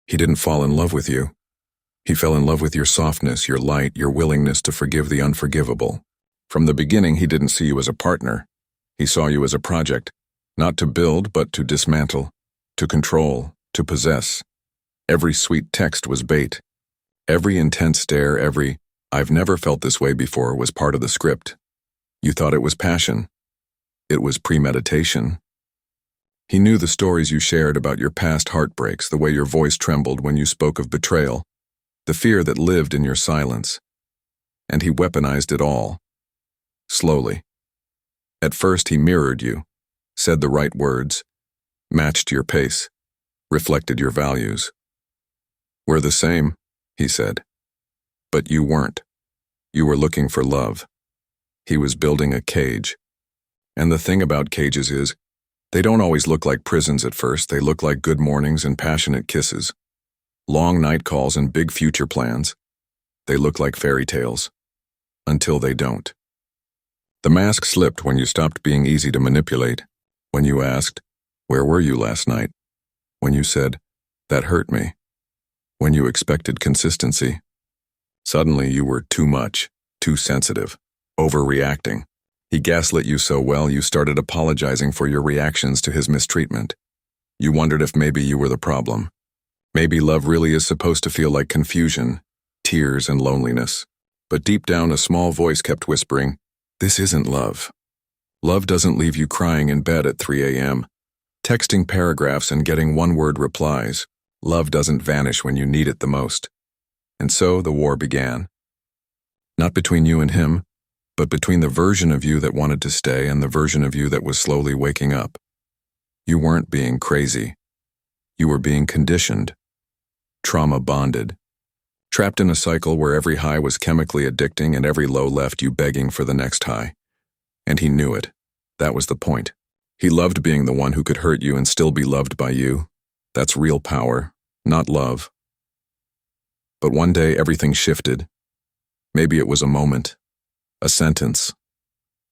He didn't fall in love with you. He fell in love with your softness, your light, your willingness to forgive the unforgivable. From the beginning, he didn't see you as a partner. He saw you as a project, not to build, but to dismantle, to control, to possess. Every sweet text was bait. Every intense stare, every "I've never felt this way before" was part of the script. You thought it was passion. It was premeditation. He knew the stories you shared about your past heartbreaks, the way your voice trembled when you spoke of betrayal, the fear that lived in your silence. And he weaponized it all. Slowly. At first he mirrored you, said the right words, matched your pace, reflected your values. "We're the same," he said. But you weren't. You were looking for love. He was building a cage. And the thing about cages is, they don't always look like prisons at first. They look like good mornings and passionate kisses. Long night calls and big future plans. They look like fairy tales. Until they don't. The mask slipped when you stopped being easy to manipulate. When you asked, "Where were you last night?" When you said, "That hurt me." When you expected consistency. Suddenly you were too much, too sensitive, overreacting. He gaslit you so well you started apologizing for your reactions to his mistreatment. You wondered if maybe you were the problem. Maybe love really is supposed to feel like confusion, tears, and loneliness. But deep down a small voice kept whispering, "This isn't love. Love doesn't leave you crying in bed at 3 a.m., texting paragraphs and getting one-word replies. Love doesn't vanish when you need it the most." And so the war began. Not between you and him, but between the version of you that wanted to stay and the version of you that was slowly waking up. You weren't being crazy. You were being conditioned. Trauma bonded. Trapped in a cycle where every high was chemically addicting and every low left you begging for the next high. And he knew it. That was the point. He loved being the one who could hurt you and still be loved by you. That's real power, not love. But one day everything shifted. Maybe it was a moment, a sentence,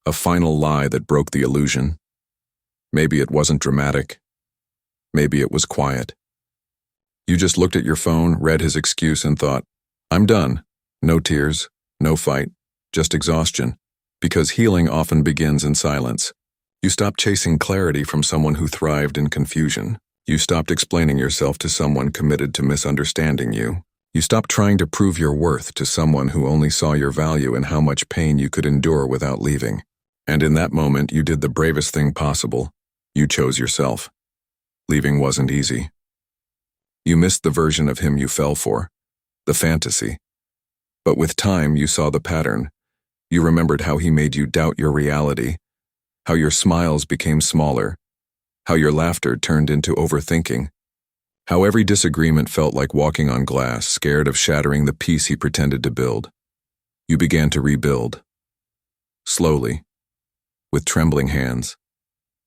a final lie that broke the illusion. Maybe it wasn't dramatic. Maybe it was quiet. You just looked at your phone, read his excuse, and thought, "I'm done." No tears, no fight, just exhaustion. Because healing often begins in silence. You stopped chasing clarity from someone who thrived in confusion. You stopped explaining yourself to someone committed to misunderstanding you. You stopped trying to prove your worth to someone who only saw your value and how much pain you could endure without leaving. And in that moment, you did the bravest thing possible. You chose yourself. Leaving wasn't easy. You missed the version of him you fell for, the fantasy. But with time, you saw the pattern. You remembered how he made you doubt your reality, how your smiles became smaller, how your laughter turned into overthinking, how every disagreement felt like walking on glass, scared of shattering the peace he pretended to build. You began to rebuild. Slowly, with trembling hands,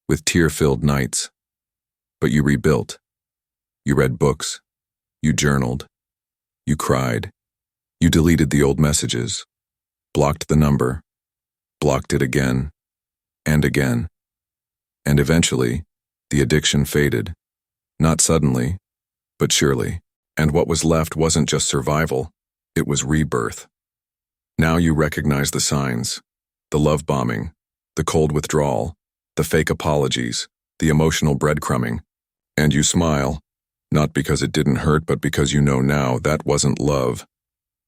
with tear-filled nights. But you rebuilt. You read books. You journaled. You cried. You deleted the old messages, blocked the number, blocked it again, and again. And eventually, the addiction faded. Not suddenly, but surely. And what was left wasn't just survival, it was rebirth. Now you recognize the signs, the love bombing, the cold withdrawal, the fake apologies, the emotional breadcrumbing. And you smile, not because it didn't hurt, but because you know now that wasn't love.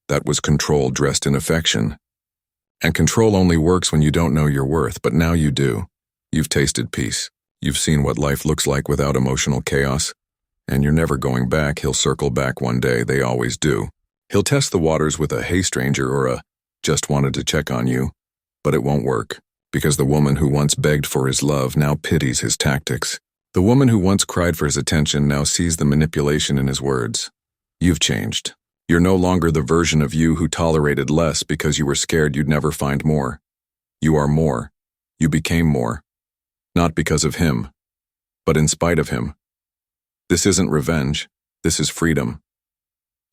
That was control dressed in affection. And control only works when you don't know your worth, but now you do. You've tasted peace. You've seen what life looks like without emotional chaos. And you're never going back. He'll circle back one day, they always do. He'll test the waters with a "Hey stranger" or a "Just wanted to check on you." But it won't work, because the woman who once begged for his love now pities his tactics. The woman who once cried for his attention now sees the manipulation in his words. You've changed. You're no longer the version of you who tolerated less because you were scared you'd never find more. You are more. You became more. Not because of him, but in spite of him. This isn't revenge. This is freedom.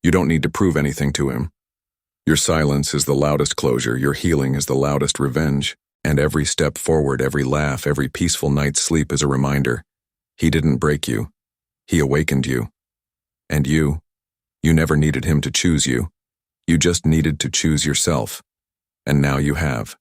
You don't need to prove anything to him. Your silence is the loudest closure. Your healing is the loudest revenge. And every step forward, every laugh, every peaceful night's sleep is a reminder. He didn't break you. He awakened you. And you never needed him to choose you. You just needed to choose yourself. And now you have.